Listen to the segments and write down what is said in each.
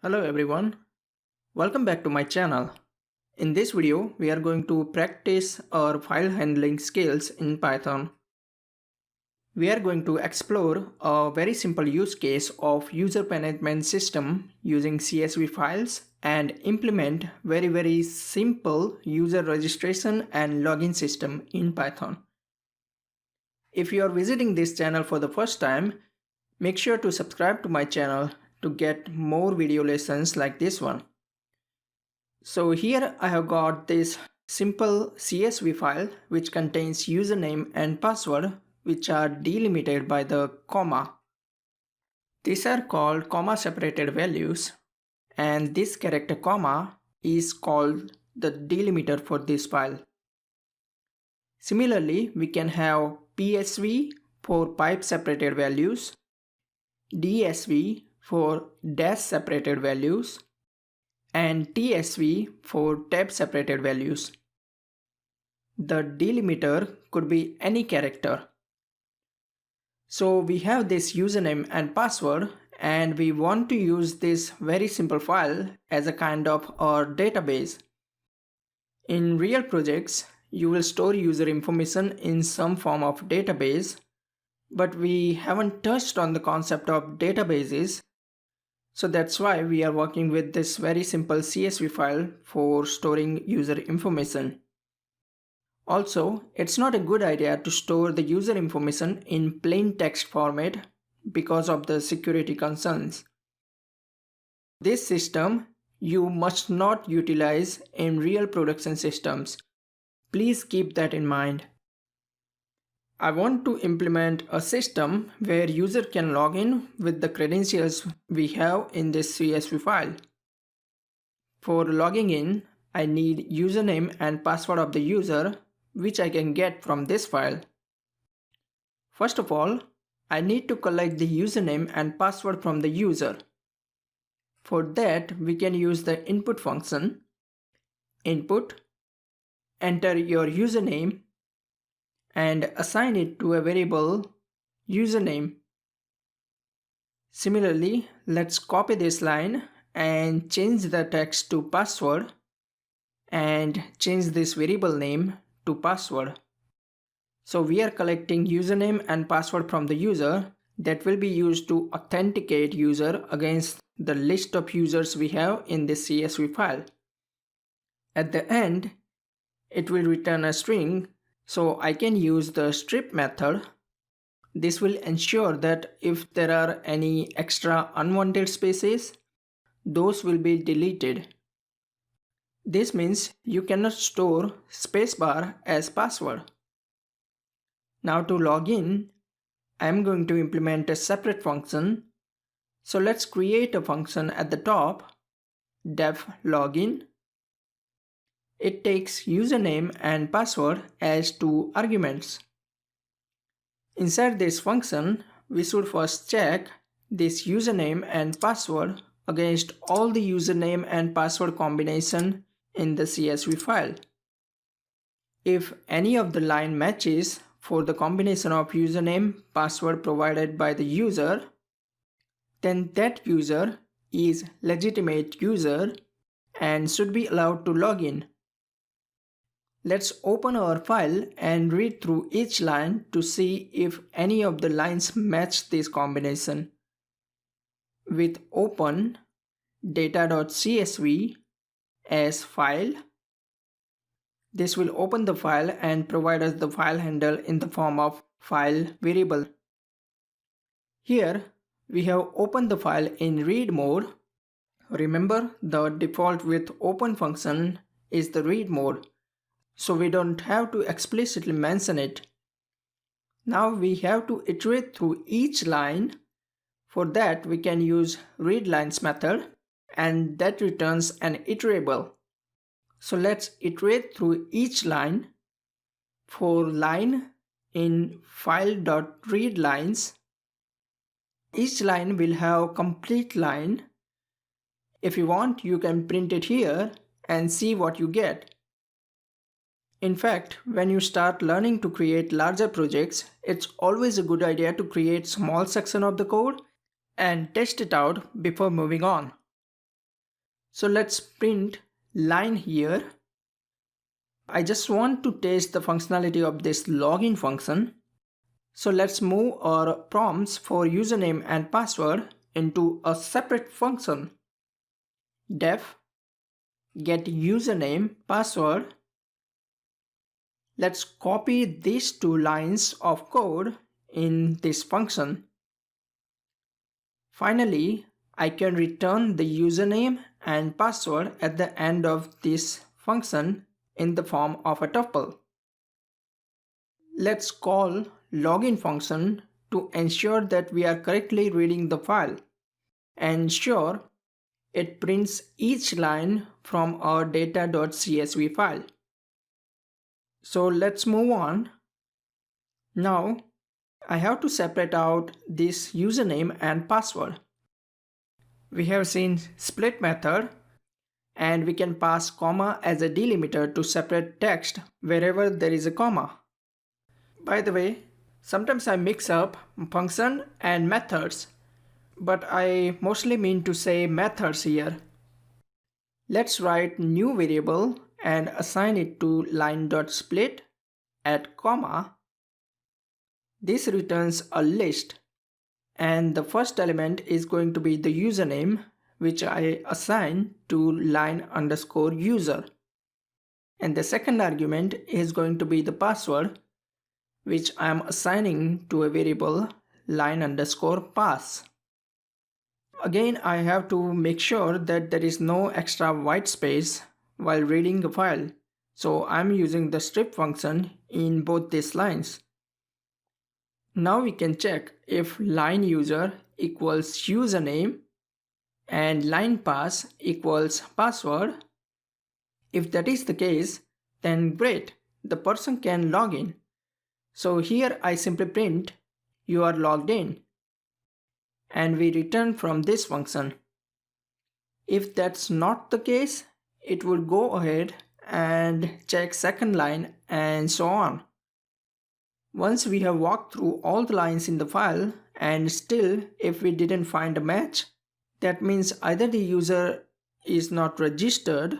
Hello everyone, welcome back to my channel. In this video, we are going to practice our file handling skills in Python. We are going to explore a very simple use case of user management system using CSV files and implement very simple user registration and login system in Python. If you are visiting this channel for the first time, make sure to subscribe to my channel to get more video lessons like this one. So here I have got this simple CSV file which contains username and password which are delimited by the comma. These are called comma separated values, and this character comma is called the delimiter for this file. Similarly, we can have PSV for pipe separated values, DSV for dash separated values, and TSV for tab separated values. The delimiter could be any character. So we have this username and password, and we want to use this very simple file as a kind of our database. In real projects, you will store user information in some form of database, but we haven't touched on the concept of databases. So that's why we are working with this very simple CSV file for storing user information. Also, it's not a good idea to store the user information in plain text format because of the security concerns. This system you must not utilize in real production systems. Please keep that in mind. I want to implement a system where user can log in with the credentials we have in this CSV file. For logging in, I need username and password of the user, which I can get from this file. First of all, I need to collect the username and password from the user. For that, we can use the input function. Input, enter your username, and assign it to a variable username. Similarly, let's copy this line and change the text to password and change this variable name to password. So we are collecting username and password from the user that will be used to authenticate user against the list of users we have in this CSV file. At the end, it will return a string, so I can use the strip method. This will ensure that if there are any extra unwanted spaces, those will be deleted. This means you cannot store spacebar as password. Now to log in, I am going to implement a separate function. So let's create a function at the top, def login. It takes username and password as two arguments. Inside this function, we should first check this username and password against all the username and password combination in the CSV file. If any of the line matches for the combination of username password provided by the user, then that user is legitimate user and should be allowed to log in. Let's open our file and read through each line to see if any of the lines match this combination. With open data.csv as file, this will open the file and provide us the file handle in the form of file variable. Here we have opened the file in read mode. Remember, the default with open function is the read mode, so we don't have to explicitly mention it. Now we have to iterate through each line. For that, we can use readLines method, and that returns an iterable. So let's iterate through each line. For line in file.readLines, each line will have complete line. If you want, you can print it here and see what you get. In fact, when you start learning to create larger projects, it's always a good idea to create small section of the code and test it out before moving on. So let's print line here. I just want to test the functionality of this login function. So let's move our prompts for username and password into a separate function. Def get username password. Let's copy these two lines of code in this function. Finally, I can return the username and password at the end of this function in the form of a tuple. Let's call login function to ensure that we are correctly reading the file. Ensure it prints each line from our data.csv file. So let's move on. Now I have to separate out this username and password. We have seen split method, and we can pass comma as a delimiter to separate text wherever there is a comma. By the way, sometimes I mix up function and methods, but I mostly mean to say methods here. Let's write new variable and assign it to line.split at comma. This returns a list, and the first element is going to be the username, which I assign to line_user. And the second argument is going to be the password, which I am assigning to a variable line_pass. Again, I have to make sure that there is no extra white space while reading the file. So I'm using the strip function in both these lines. Now we can check if line user equals username and line pass equals password. If that is the case, then great, the person can log in. So here I simply print you are logged in, and we return from this function. If that's not the case, it will go ahead and check second line and so on. Once we have walked through all the lines in the file and still if we didn't find a match, that means either the user is not registered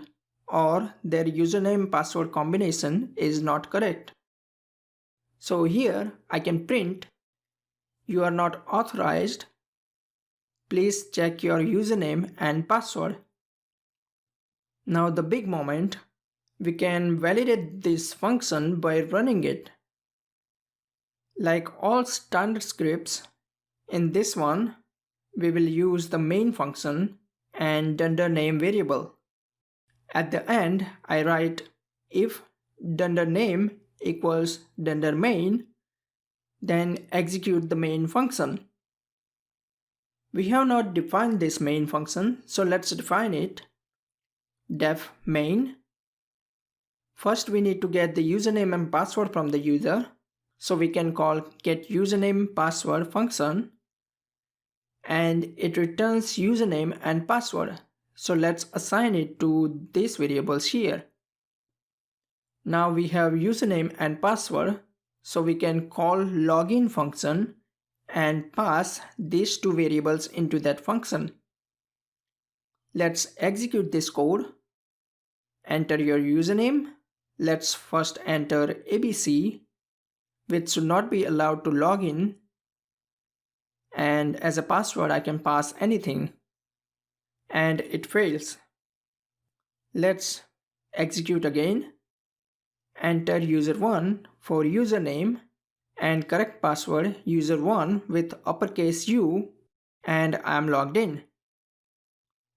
or their username password combination is not correct. So here I can print you are not authorized. Please check your username and password. Now the big moment, we can validate this function by running it. Like all standard scripts, in this one, we will use the main function and $name variable. At the end, I write if $name equals $main, then execute the main function. We have not defined this main function, so let's define it. Def main. First, we need to get the username and password from the user. So we can call getUsernamePassword function, and it returns username and password. So let's assign it to these variables here. Now we have username and password, so we can call login function and pass these two variables into that function. Let's execute this code. Enter your username. Let's first enter ABC, which should not be allowed to log in, and as a password I can pass anything, and it fails. Let's execute again. Enter user1 for username and correct password user1 with uppercase U, and I am logged in.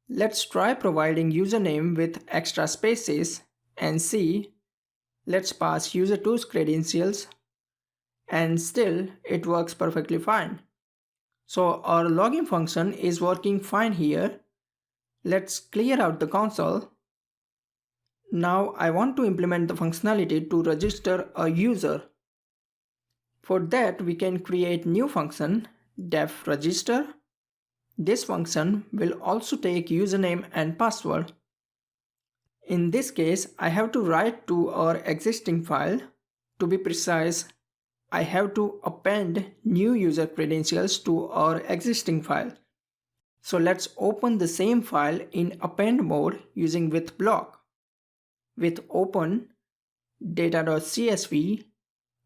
Let's try providing username with extra spaces and see. Let's pass user2's credentials, and still it works perfectly fine. So our login function is working fine here. Let's clear out the console. Now I want to implement the functionality to register a user. For that we can create new function def register. This function will also take username and password. In this case I have to write to our existing file. To be precise, I have to append new user credentials to our existing file. So let's open the same file in append mode using with block. With open data.csv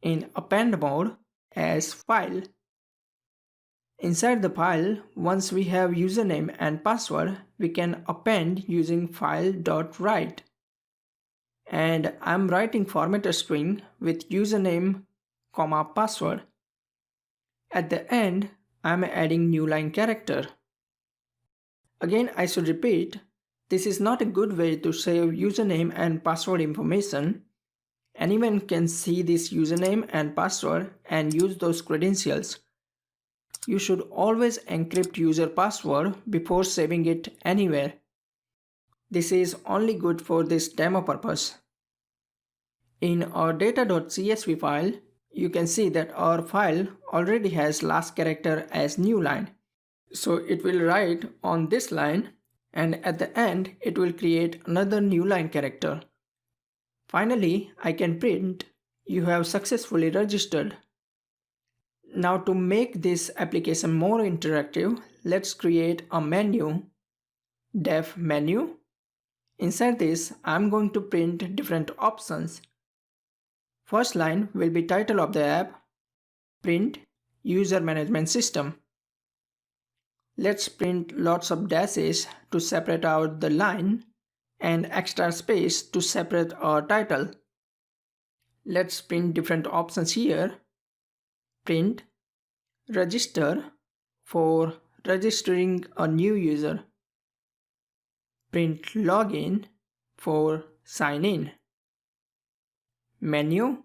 in append mode as file. Inside the file, once we have username and password, we can append using file.write. And I'm writing formatted string with username, password. At the end, I'm adding new line character. Again, I should repeat, this is not a good way to save username and password information. Anyone can see this username and password and use those credentials. You should always encrypt user password before saving it anywhere. This is only good for this demo purpose. In our data.csv file, you can see that our file already has last character as new line. So it will write on this line, and at the end it will create another new line character. Finally, I can print, "You have successfully registered." Now to make this application more interactive, let's create a menu, def menu. Inside this, I'm going to print different options. First line will be title of the app, print user management system. Let's print lots of dashes to separate out the line and extra space to separate our title. Let's print different options here. Print register for registering a new user. Print login for sign in. Menu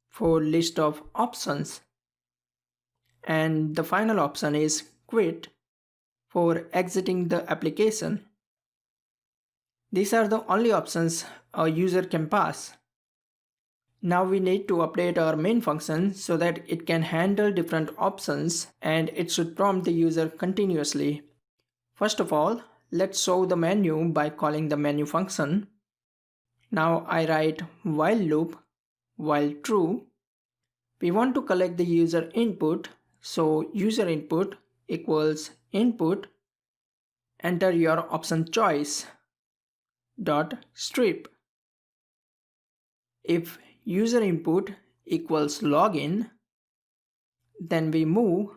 for list of options. And the final option is quit for exiting the application. These are the only options a user can pass. Now we need to update our main function so that it can handle different options and it should prompt the user continuously. First of all, let's show the menu by calling the menu function. Now I write while loop, while true. We want to collect the user input, so user input equals input. Enter your option choice dot strip. If user input equals login, then we move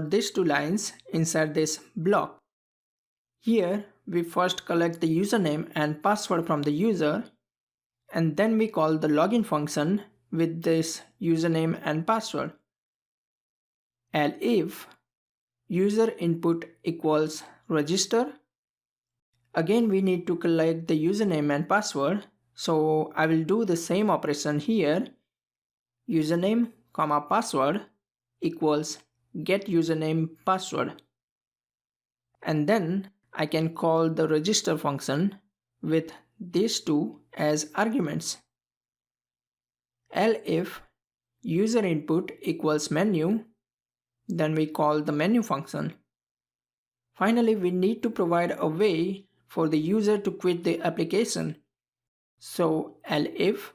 these two lines inside this block. Here we first collect the username and password from the user, and then we call the login function with this username and password. And if user input equals register, again we need to collect the username and password. So I will do the same operation here. Username, password equals get username password. And then I can call the register function with these two as arguments. If user input equals menu, then we call the menu function. Finally, we need to provide a way for the user to quit the application. So if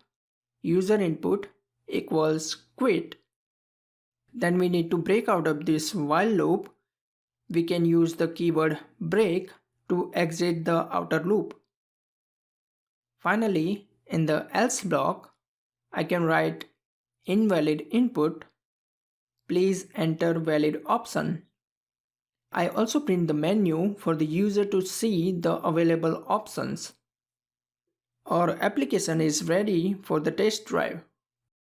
user input equals quit, then we need to break out of this while loop. We can use the keyword break to exit the outer loop. Finally, in the else block, I can write invalid input. Please enter valid option. I also print the menu for the user to see the available options. Our application is ready for the test drive.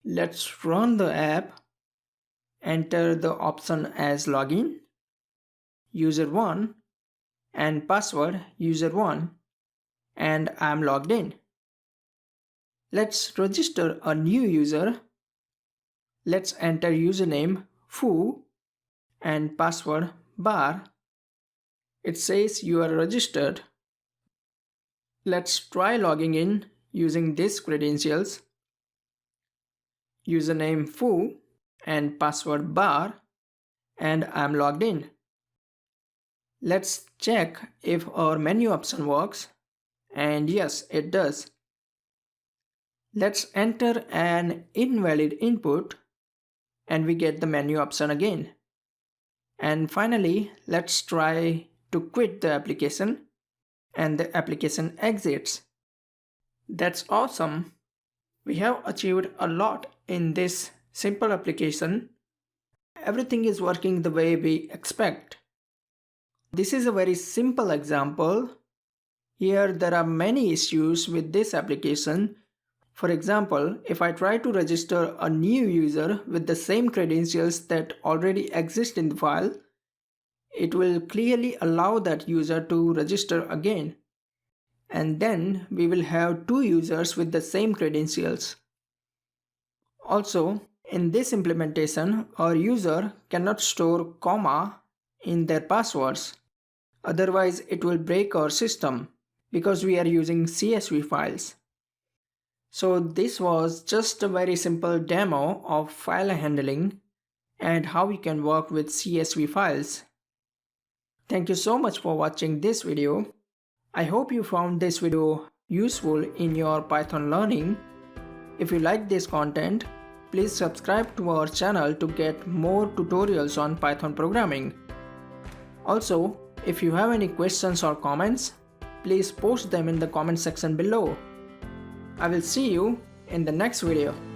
Let's run the app. Enter the option as login, user1, and password user1, and I'm logged in. Let's register a new user. Let's enter username foo and password bar. It says you are registered. Let's try logging in using these credentials. Username foo and password bar, and I'm logged in. Let's check if our menu option works, and yes, it does. Let's enter an invalid input and we get the menu option again. And finally, let's try to quit the application and the application exits. That's awesome. We have achieved a lot in this simple application. Everything is working the way we expect. This is a very simple example. Here there are many issues with this application. For example, if I try to register a new user with the same credentials that already exist in the file, it will clearly allow that user to register again. And then we will have two users with the same credentials. Also, in this implementation, our user cannot store comma in their passwords. Otherwise, it will break our system because we are using CSV files. So this was just a very simple demo of file handling and how we can work with CSV files. Thank you so much for watching this video. I hope you found this video useful in your Python learning. If you like this content, please subscribe to our channel to get more tutorials on Python programming. Also, if you have any questions or comments, please post them in the comment section below. I will see you in the next video.